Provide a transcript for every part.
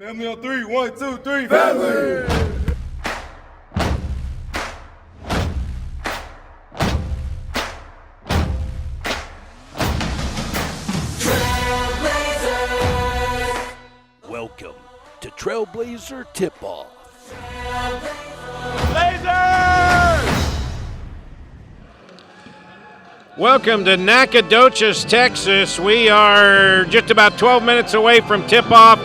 Family on three. 1, 2, 3. Family! Welcome to Trailblazer Tip-Off. Blazers! Welcome to Nacogdoches, Texas. We are just about 12 minutes away from tip-off.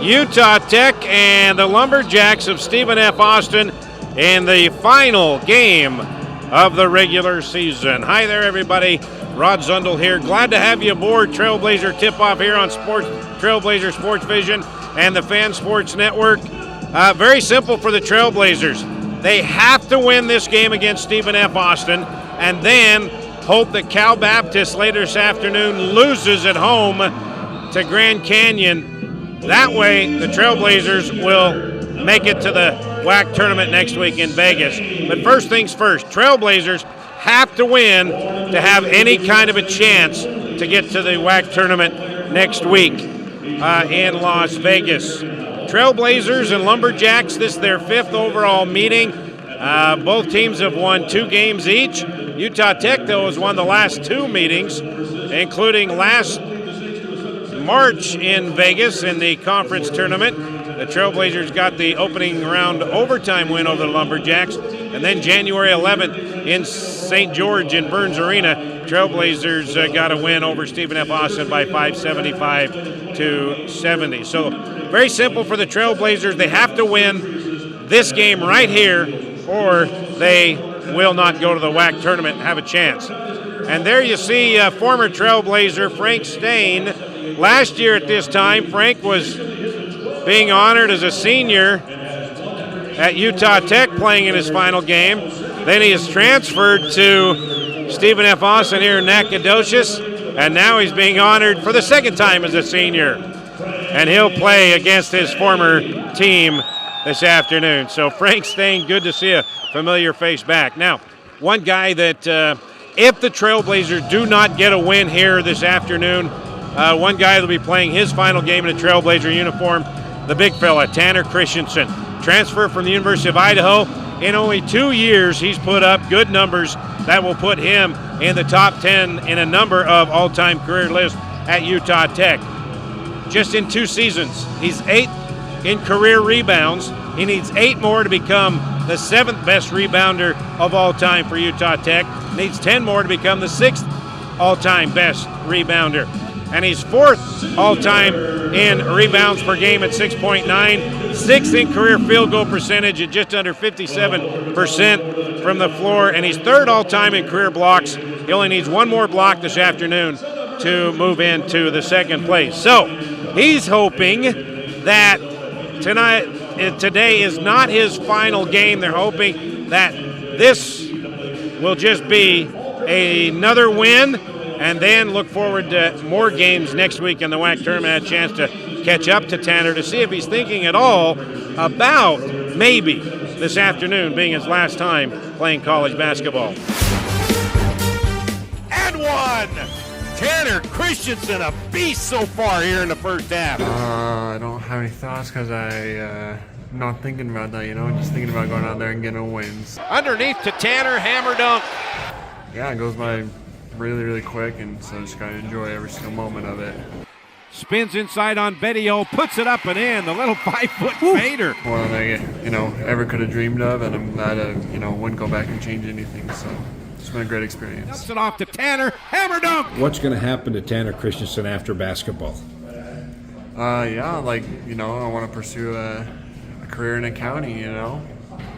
Utah Tech and the Lumberjacks of Stephen F. Austin in the final game of the regular season. Hi there, everybody. Rod Zundel here. Glad to have you aboard Trailblazer Tip-Off here on Trailblazer Sports Vision and the Fan Sports Network. Very simple for the Trailblazers. They have to win this game against Stephen F. Austin and then hope that Cal Baptist later this afternoon loses at home to Grand Canyon. That way, the Trailblazers will make it to the WAC tournament next week in Vegas. But first things first, Trailblazers have to win to have any kind of a chance to get to the WAC tournament next week in Las Vegas. Trailblazers and Lumberjacks, this is their 5th overall meeting. Both teams have won 2 games each. Utah Tech, though, has won the last 2 meetings, including last March in Vegas in the conference tournament. The Trailblazers got the opening round overtime win over the Lumberjacks. And then January 11th in St. George in Burns Arena, Trailblazers got a win over Stephen F. Austin by 575-70. So very simple for the Trailblazers. They have to win this game right here or they will not go to the WAC tournament and have a chance. And there you see former Trailblazer Frank Stain. Last year at this time, Frank was being honored as a senior at Utah Tech playing in his final game. Then he is transferred to Stephen F. Austin here in Nacogdoches, and now he's being honored for the 2nd time as a senior. And he'll play against his former team this afternoon. So Frank Stain, good to see a familiar face back. Now, one guy that if the Trailblazers do not get a win here this afternoon, one guy that will be playing his final game in a Trailblazer uniform, the big fella, Tanner Christensen. Transfer from the University of Idaho. In only 2 years, he's put up good numbers that will put him in the top 10 in a number of all-time career lists at Utah Tech. Just in 2 seasons, he's 8th in career rebounds. He needs 8 more to become the 7th best rebounder of all time for Utah Tech. Needs 10 more to become the 6th all-time best rebounder. And he's 4th all-time in rebounds per game at 6.9, 6th in career field goal percentage at just under 57% from the floor, and he's 3rd all-time in career blocks. He only needs 1 more block this afternoon to move into the 2nd place. So he's hoping that today is not his final game. They're hoping that this will just be another win, and then look forward to more games next week in the WAC tournament. A chance to catch up to Tanner to see if he's thinking at all about maybe this afternoon being his last time playing college basketball. And one! Tanner Christensen, a beast so far here in the first half. I don't have any thoughts because I'm not thinking about that, just thinking about going out there and getting a win. Underneath to Tanner, hammer dunk. Yeah, it goes by really, really quick, and so just gotta enjoy every single moment of it. Spins inside on video, puts it up and in, the little 5-foot fader. More than I, ever could have dreamed of, and I'm glad I, wouldn't go back and change anything, so it's been a great experience. Dumps it off to Tanner, hammer dunk. What's going to happen to Tanner Christensen after basketball? I want to pursue a career in accounting,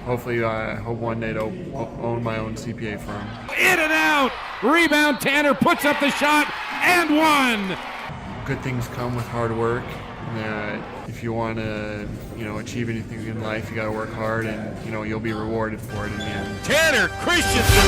Hopefully, I hope one day to own my own CPA firm. In and out! Rebound, Tanner puts up the shot, and one! Good things come with hard work. If you want to, achieve anything in life, you got to work hard, and, you'll be rewarded for it in the end. Tanner Christensen!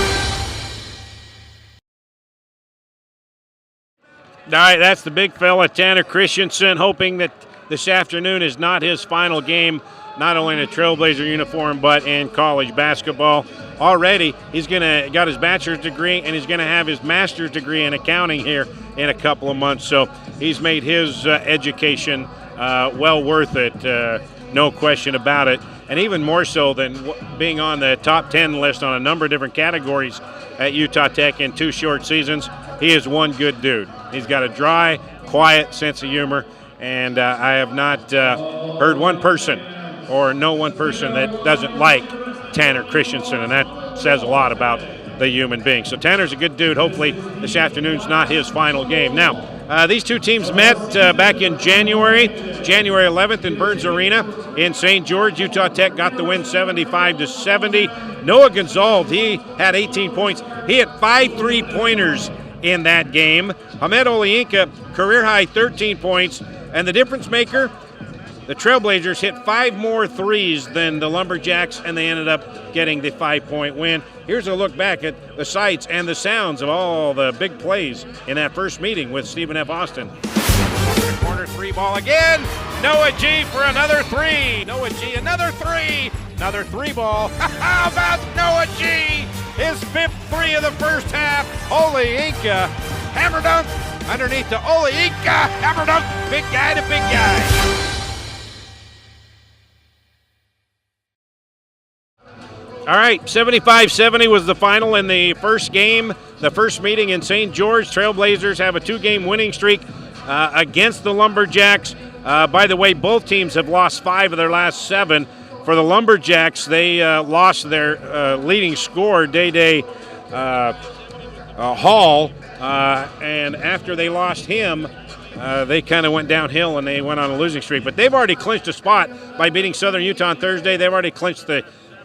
All right, that's the big fella, Tanner Christensen, hoping that this afternoon is not his final game, not only in a Trailblazer uniform, but in college basketball. Already, he's got his bachelor's degree, and he's going to have his master's degree in accounting here in a couple of months. So he's made his education well worth it, no question about it. And even more so than being on the top 10 list on a number of different categories at Utah Tech in 2 short seasons, he is one good dude. He's got a dry, quiet sense of humor, and I have not heard one person or know one person that doesn't like Tanner Christensen, and that says a lot about the human being. So Tanner's a good dude. Hopefully this afternoon's not his final game. Now, these two teams met back in January 11th in Burns Arena in St. George. Utah Tech got the win 75-70. Noah Gonzalez, he had 18 points. He hit 5 3-pointers in that game. Hamed Olayinka, career high 13 points. And the difference maker, the Trailblazers hit 5 more threes than the Lumberjacks, and they ended up getting the 5-point win. Here's a look back at the sights and the sounds of all the big plays in that first meeting with Stephen F. Austin. Corner 3 ball again. Noah G for another 3. Noah G, another 3. Another 3 ball. How about Noah G? His 5th 3 of the first half. Olayinka, hammer dunk underneath to Olayinka. Hammer dunk, big guy to big guy. All right, 75-70 was the final in the first game, the first meeting in St. George. Trailblazers have a 2-game winning streak against the Lumberjacks. By the way, both teams have lost 5 of their last 7. For the Lumberjacks, they lost their leading scorer, Day Hall, and after they lost him, they kind of went downhill and they went on a losing streak. But they've already clinched a spot by beating Southern Utah on Thursday. They've already clinched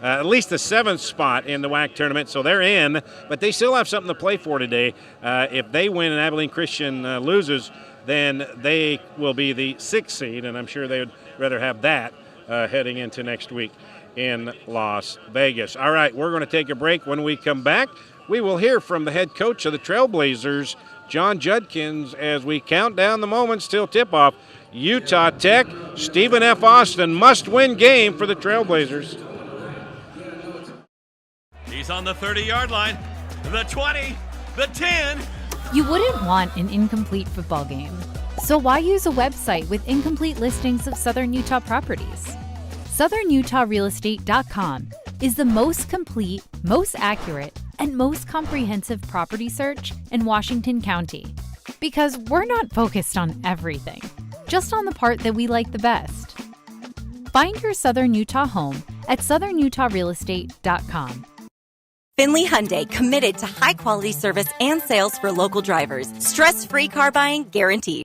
at least the 7th spot in the WAC tournament, so they're in, but they still have something to play for today. If they win and Abilene Christian loses, then they will be the 6th seed, and I'm sure they would rather have that heading into next week in Las Vegas. All right, we're going to take a break. When we come back, we will hear from the head coach of the Trailblazers, John Judkins, as we count down the moments till tip-off. Utah Tech, Stephen F. Austin, must-win game for the Trailblazers. He's on the 30-yard line, the 20, the 10. You wouldn't want an incomplete football game. So why use a website with incomplete listings of Southern Utah properties? SouthernUtahRealEstate.com is the most complete, most accurate, and most comprehensive property search in Washington County. Because we're not focused on everything, just on the part that we like the best. Find your Southern Utah home at SouthernUtahRealEstate.com. Finley Hyundai, committed to high-quality service and sales for local drivers. Stress-free car buying guaranteed.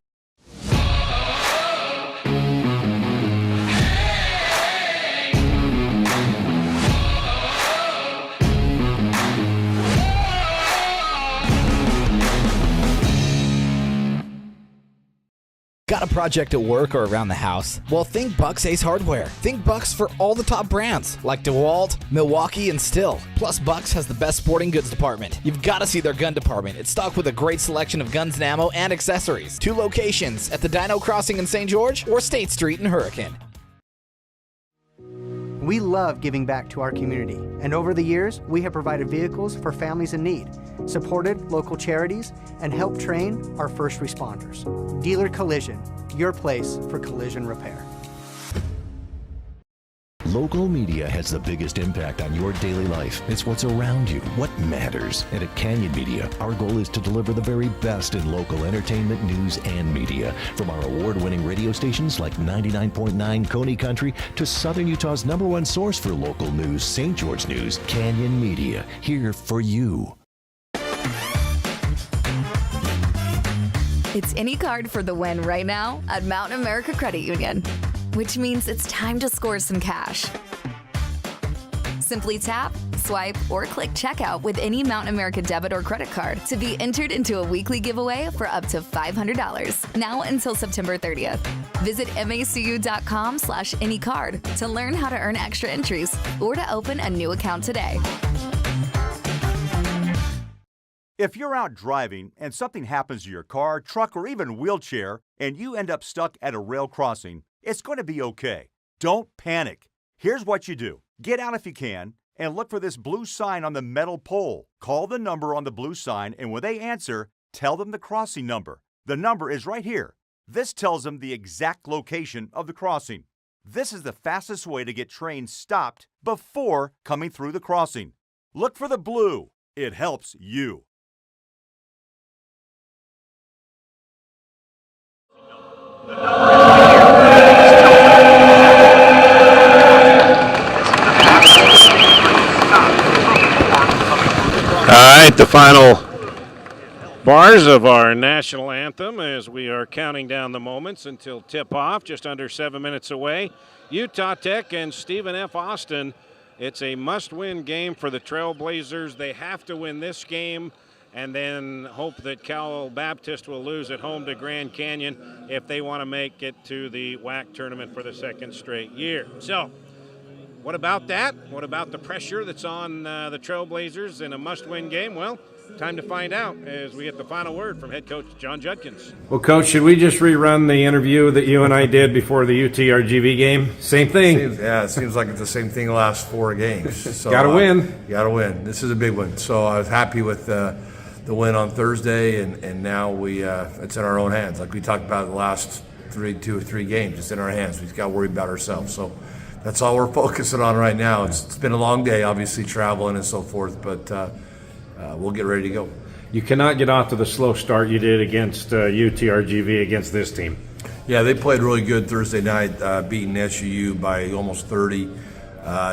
Got a project at work or around the house? Well, think Bucks Ace Hardware. Think Bucks for all the top brands like DeWalt, Milwaukee, and Stihl. Plus, Bucks has the best sporting goods department. You've got to see their gun department. It's stocked with a great selection of guns and ammo and accessories. 2 locations at the Dino Crossing in St. George or State Street in Hurricane. We love giving back to our community, and over the years, we have provided vehicles for families in need, supported local charities, and helped train our first responders. Dealer Collision, your place for collision repair. Local media has the biggest impact on your daily life. It's what's around you, what matters. And at Canyon Media, our goal is to deliver the very best in local entertainment, news, and media. From our award-winning radio stations like 99.9 Coney Country to Southern Utah's #1 source for local news, St. George News, Canyon Media, here for you. It's any card for the win right now at Mountain America Credit Union, which means it's time to score some cash. Simply tap, swipe, or click checkout with any Mountain America debit or credit card to be entered into a weekly giveaway for up to $500, now until September 30th. Visit macu.com/anycard to learn how to earn extra entries or to open a new account today. If you're out driving and something happens to your car, truck, or even wheelchair, and you end up stuck at a rail crossing, it's going to be okay. Don't panic. Here's what you do. Get out if you can and look for this blue sign on the metal pole. Call the number on the blue sign, and when they answer, tell them the crossing number. The number is right here. This tells them the exact location of the crossing. This is the fastest way to get trains stopped before coming through the crossing. Look for the blue. It helps you. All right, the final bars of our national anthem as we are counting down the moments until tip-off, just under 7 minutes away. Utah Tech and Stephen F. Austin. It's a must-win game for the Trailblazers. They have to win this game and then hope that Cal Baptist will lose at home to Grand Canyon if they want to make it to the WAC tournament for the second straight year. So, what about that? What about the pressure that's on the Trailblazers in a must-win game? Well, time to find out as we get the final word from head coach John Judkins. Well, Coach, should we just rerun the interview that you and I did before the UTRGV game? Same thing. It seems like it's the same thing the last 4 games. So, Got to win. Got to win. This is a big one. So I was happy with the win on Thursday, and now it's in our own hands. Like we talked about the last 2 or 3 games, it's in our hands. We've got to worry about ourselves. So that's all we're focusing on right now. It's been a long day, obviously, traveling and so forth, but we'll get ready to go. You cannot get off to the slow start you did against UTRGV against this team. Yeah, they played really good Thursday night, beating SUU by almost 30.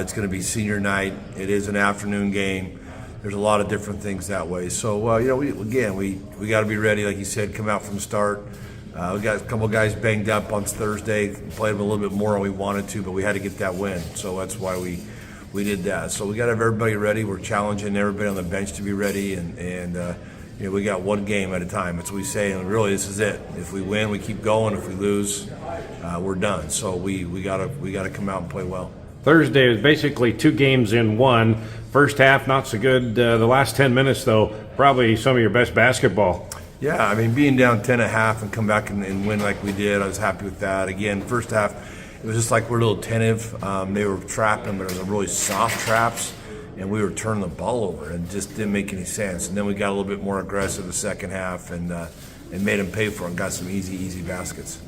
It's going to be senior night. It is an afternoon game. There's a lot of different things that way. So, we got to be ready, like you said, come out from the start. We got a couple of guys banged up on Thursday, played them a little bit more than we wanted to, but we had to get that win. So that's why we did that. So we got to have everybody ready. We're challenging everybody on the bench to be ready, and we got one game at a time. That's what we say, and really this is it. If we win, we keep going. If we lose, we're done. So we gotta come out and play well. Thursday was basically 2 games in one. First half, not so good. The last 10 minutes, though, probably some of your best basketball. Yeah, I mean, being down 10.5 and come back and win like we did, I was happy with that. Again, first half, it was just like we're a little tentative. They were trapping, but it was really soft traps, and we were turning the ball over, and it just didn't make any sense. And then we got a little bit more aggressive the second half and made them pay for it and got some easy baskets.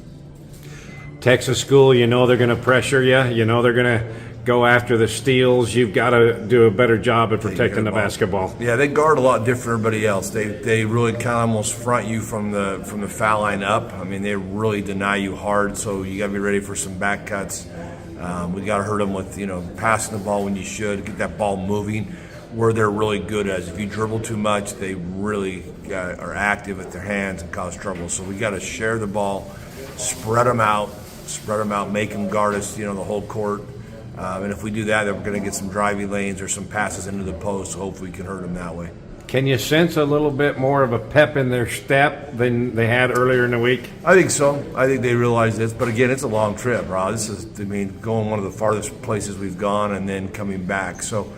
Texas school, they're going to pressure you. They're going to go after the steals. You've got to do a better job at protecting the basketball. Yeah, they guard a lot different than everybody else. They really kind of almost front you from the foul line up. I mean, they really deny you hard, so you got to be ready for some back cuts. We got to hurt them with passing the ball when you should, get that ball moving. Where they're really good at is if you dribble too much, they really are active with their hands and cause trouble. So we got to share the ball, spread them out, make them guard us, the whole court. And if we do that, then we're going to get some driving lanes or some passes into the post. So hopefully we can hurt them that way. Can you sense a little bit more of a pep in their step than they had earlier in the week? I think so. I think they realize this. But again, it's a long trip, Rob. This is, going one of the farthest places we've gone and then coming back. So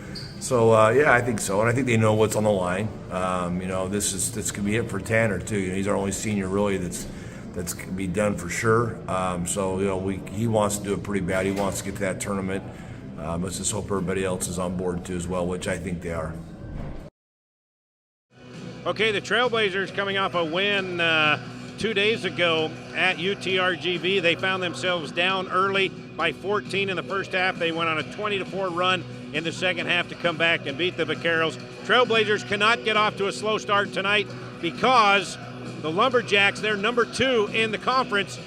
I think so. And I think they know what's on the line. This could be it for Tanner, too. He's our only senior, really, that's going to be done for sure. He wants to do it pretty bad. He wants to get to that tournament. Let's just hope everybody else is on board too as well, which I think they are. Okay, the Trailblazers coming off a win 2 days ago at UTRGV. They found themselves down early by 14 in the first half. They went on a 20-4 run in the second half to come back and beat the Vaqueros. Trailblazers cannot get off to a slow start tonight because the Lumberjacks, they're number 2 in the conference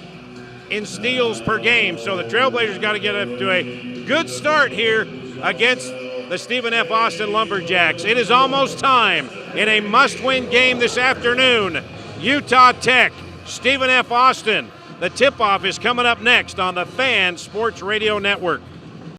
in steals per game. So the Trailblazers got to get up to a good start here against the Stephen F. Austin Lumberjacks. It is almost time in a must-win game this afternoon. Utah Tech, Stephen F. Austin. The tip-off is coming up next on the Fan Sports Radio Network.